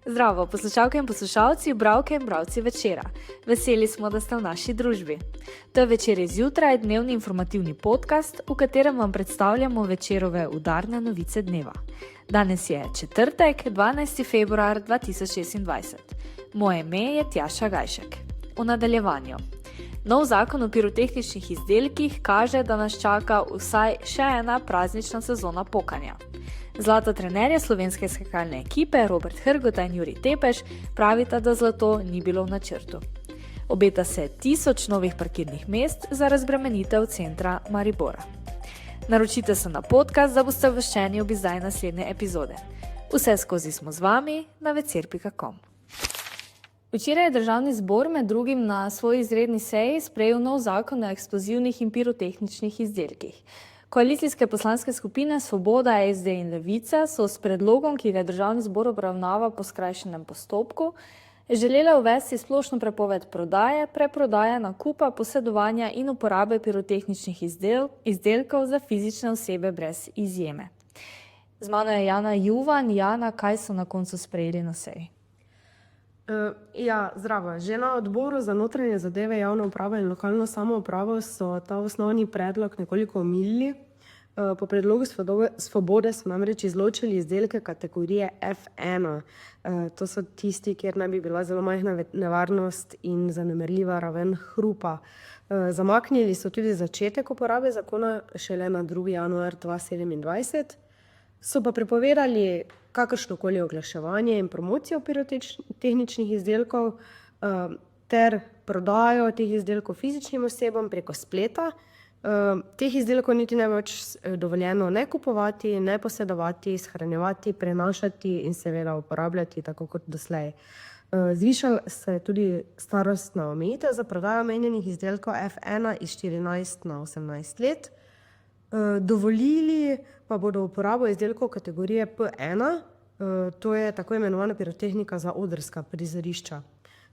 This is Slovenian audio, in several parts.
Zdravo, poslušalke in poslušalci, bralke in bralci Večera. Veseli smo, da ste v naši družbi. To je Večer izjutraj, dnevni informativni podcast, v katerem vam predstavljamo Večerove udarne novice dneva. Danes je četrtek, 12. februar 2026. Moje ime je Tjaša Gajšek. V nadaljevanju. Nov zakon o pirotehničnih izdelkih kaže, da nas čaka vsaj še ena praznična sezona pokanja. Zlata trenerja slovenske skakalne ekipe Robert Hrgota in Jurij Tepeš pravita, da zlato ni bilo v načrtu. Obeta se 1000 novih parkirnih mest za razbremenitev centra Maribora. Naročite se na podcast, da boste obveščeni ob izdaji naslednje epizode. Vse skozi smo z vami na vecer.com. Včeraj je Državni zbor med drugim na svoji izredni seji sprejel nov zakon o eksplozivnih in pirotehničnih izdelkih. Koalicijske poslanske skupine Svoboda, SD in Levica so s predlogom, ki ga Državni zbor obravnava po skrajšanem postopku, želele uvesti splošno prepoved prodaje, preprodaje, nakupa, posedovanja in uporabe pirotehničnih izdelkov za fizične osebe brez izjeme. Z mano je Jana Juvan. Jana, kaj so na koncu sprejeli na seji? Zdravo. Že na odboru za notranje zadeve, javno upravo in lokalno samoupravo so ta osnovni predlog nekoliko omilili. Po predlogu Svobode so namreč izločili izdelke kategorije F1. To so tisti, kjer naj bi bila zelo majhna nevarnost in zanemarljiva raven hrupa. Zamaknili so tudi začetek uporabe zakona šele na 2. januar 2027. So pa prepovedali kakršnokoli oglaševanje in promocijo pirotehničnih izdelkov ter prodajo teh izdelkov fizičnim osebam preko spleta. Teh izdelkov niti ne več dovoljeno ne kupovati, ne posedovati, shranjevati, prenašati in seveda uporabljati tako kot doslej. Zvišala se je tudi starostna omejitev za prodajo omenjenih izdelkov F1 iz 14 na 18 let. Dovolili pa bodo uporabo izdelkov kategorije P1, to je tako imenovana pirotehnika za odrska prizorišča.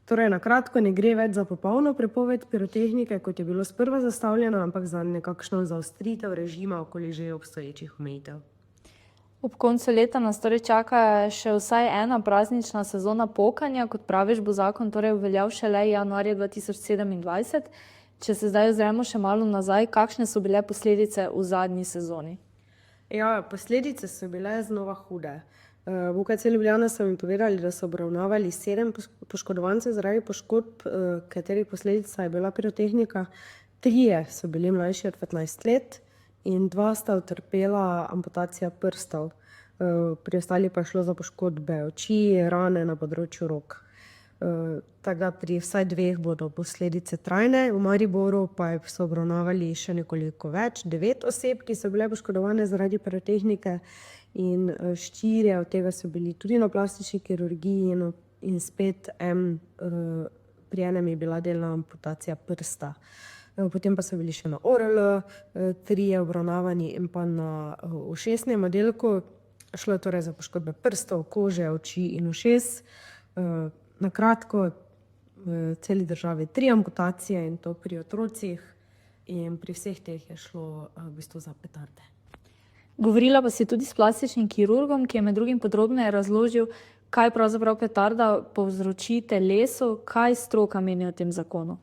Torej, na kratko, ne gre več za popolno prepoved pirotehnike, kot je bilo sprva zastavljeno, ampak za nekakšno zaostritev režima okoli že obstoječih omejitev. Ob koncu leta nas torej čaka še vsaj ena praznična sezona pokanja, kot praviš, bo zakon torej uveljal šele januarja 2027. Če se zdaj ozremo še malo nazaj, kakšne so bile posledice v zadnji sezoni? Posledice so bile znova hude. V UKC Ljubljana so mi povedali, da so obravnavali 7 poškodovancev zaradi poškodb, katerih posledica je bila pirotehnika. 3 so bili mlajši od 15 let in 2 sta utrpela amputacijo prstov. Pri ostali pa je šlo za poškodbe oči, rane na področju rok. Tako da pri vsaj 2 bodo posledice trajne. V Mariboru pa so obravnavali še nekoliko več, 9 oseb, ki so bile poškodovane zaradi pirotehnike in 4 od tega so bili tudi na plastični kirurgiji in spet pri enem je bila delna amputacija prsta. Potem pa so bili še na ORL, 3 obravnavani in pa na ušesnem oddelku. Šlo je torej za poškodbe prstov, kože, oči in ušes. Na kratko, v celi državi 3 amputacije in to pri otrocih in pri vseh teh je šlo v bistvu za petarde. Govorila pa si tudi s plastičnim kirurgom, ki je med drugim podrobneje razložil, kaj pravzaprav petarda povzroči telesu, kaj stroka meni o tem zakonu.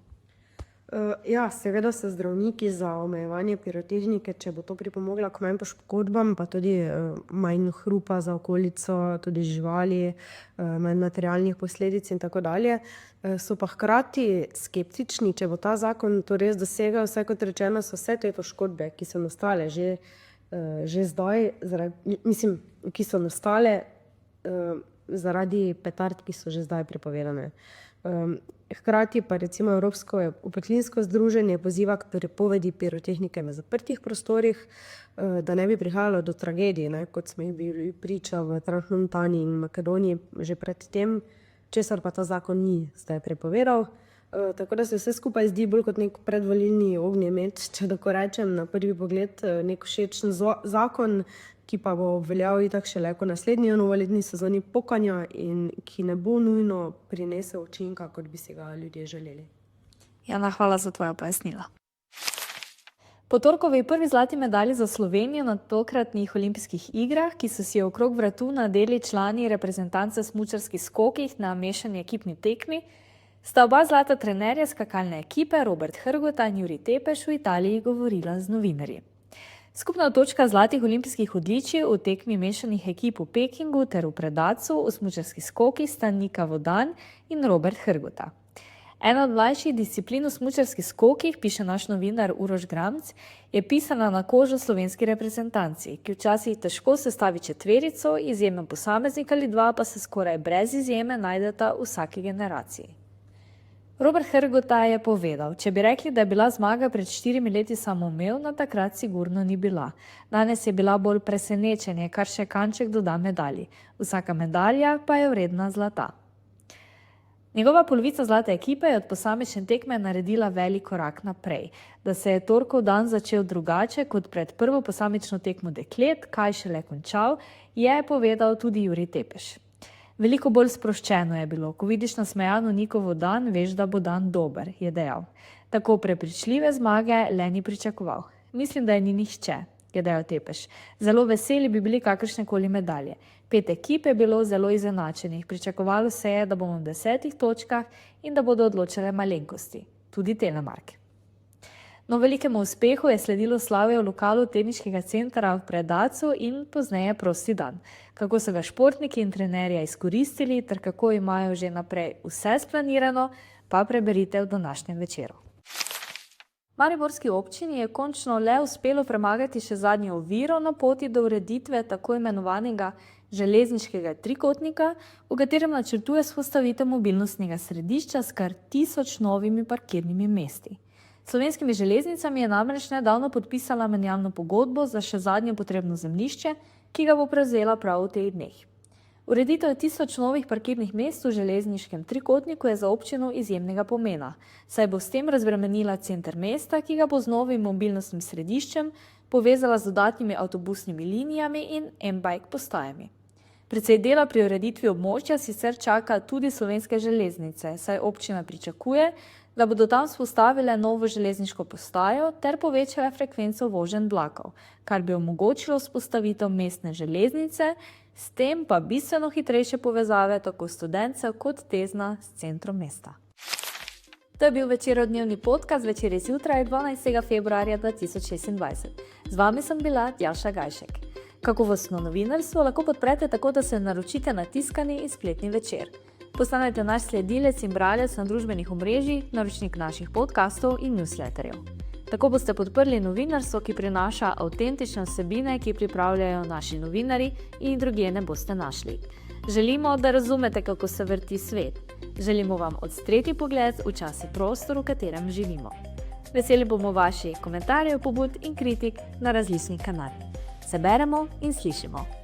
Seveda so zdravniki za omejevanje pirotehnike, če bo to pripomogla k manj poškodbam, pa tudi manj hrupa za okolico, tudi živali, manj materialnih posledic in tako dalje. So pa hkrati skeptični, če bo ta zakon to res dosegel, vsaj kot rečeno so vse te poškodbe, ki so nastale že zdaj, ki so nastale zaradi petard, ki so že zdaj prepovedane. Hkrati pa recimo Evropsko opeklinsko združenje poziva k prepovedi pirotehnike v zaprtih prostorih, da ne bi prihajalo do tragedij, kot smo jih bili priča v Transmontani in Makedoniji že pred tem, česar pa ta zakon ni zdaj prepovedal. Tako da se vse skupaj zdi bolj kot nek predvolilni ognjemet, če tako rečem, na prvi pogled nek všečen zakon, ki pa bo obveljal itak šele po naslednji novoletni sezoni pokanja in ki ne bo nujno prinesel učinka, kot bi si ga ljudje želeli. Jana, hvala za tvoja pojasnila. Po torkovi prvi zlati medalji za Slovenijo na tokratnih olimpijskih igrah, ki so si jo okrog vratu nadeli člani reprezentance smučarskih skokih na mešani ekipni tekmi, sta oba zlata trenerja skakalne ekipe Robert Hrgota in Jurij Tepeš v Italiji govorila z novinarji. Skupna točka zlatih olimpijskih odličij v tekmi mešanih ekip v Pekingu ter v Predacu v smučarskih skokih sta Nika Vodan in Robert Hrgota. Ena od mlajših disciplin v smučarskih skokih, piše naš novinar Uroš Gramc, je pisana na kožo slovenski reprezentanci, ki včasih težko sestavi četverico, izjemen posameznik ali dva pa se skoraj brez izjeme najdeta v vsaki generaciji. Robert Hrgota je povedal, če bi rekli, da je bila zmaga pred 4 leti samoumevna, takrat sigurno ni bila. Danes je bila bolj presenečenje, kar še kanček doda medalji. Vsaka medalja pa je vredna zlata. Njegova polovica zlate ekipe je od posamične tekme naredila velik korak naprej. Da se je torkov dan začel drugače kot pred prvo posamično tekmo deklet, kaj šele končal, je povedal tudi Jurij Tepeš. Veliko bolj sproščeno je bilo. Ko vidiš nasmejano Nikovo dan, veš, da bo dan dober, je dejal. Tako prepričljive zmage le ni pričakoval. Mislim, da je ni nihče, je dejal Tepeš. Zelo veseli bi bili kakršnekoli medalje. 5 ekip je bilo zelo izenačenih. Pričakovalo se je, da bomo v 10 točkah in da bodo odločale malenkosti. Tudi Telemark. No, velikemu uspehu je sledilo slavje v lokalu teniškega centra v Predacu in pozneje prosti dan. Kako so ga športniki in trenerja izkoristili ter kako imajo že naprej vse splanirano, pa preberite v današnjem večeru. Mariborski občini je končno le uspelo premagati še zadnjo oviro na poti do ureditve tako imenovanega železniškega trikotnika, v katerem načrtuje vzpostavitev mobilnostnega središča s kar 1000 novimi parkirnimi mesti. Slovenskimi železnicami je namreč nedavno podpisala menjalno pogodbo za še zadnje potrebno zemljišče, ki ga bo prevzela prav v teh dneh. Ureditev 1000 novih parkirnih mest v železniškem trikotniku je za občino izjemnega pomena, saj bo s tem razbremenila center mesta, ki ga bo z novim mobilnostnim središčem povezala z dodatnimi avtobusnimi linijami in m-bike postajami. Precej dela pri ureditvi območja sicer čaka tudi Slovenske železnice, saj občina pričakuje, da bodo tam vzpostavile novo železniško postajo ter povečale frekvenco voženj vlakov, kar bi omogočilo vzpostavitev mestne železnice, s tem pa bistveno hitrejše povezave tako študentcev kot tezna s centrom mesta. To je bil večerodnevni podcast Večer zjutraj 12. februarja 2026. Z vami sem bila Tjaša Gajšek. Kakovostno novinarstvo lahko podprete tako, da se naročite na tiskani in spletni Večer. Postanete naš sledilec in bralec na družbenih omrežjih, naročnik naših podcastov in newsletterjev. Tako boste podprli novinarstvo, ki prinaša avtentične vsebine, ki pripravljajo naši novinarji in drugje ne boste našli. Želimo, da razumete, kako se vrti svet. Želimo vam odstreti pogled v čas in prostor, v katerem živimo. Veseli bomo vaših komentarjev, pobud in kritik na različnih kanalih. Se beremo in slišimo.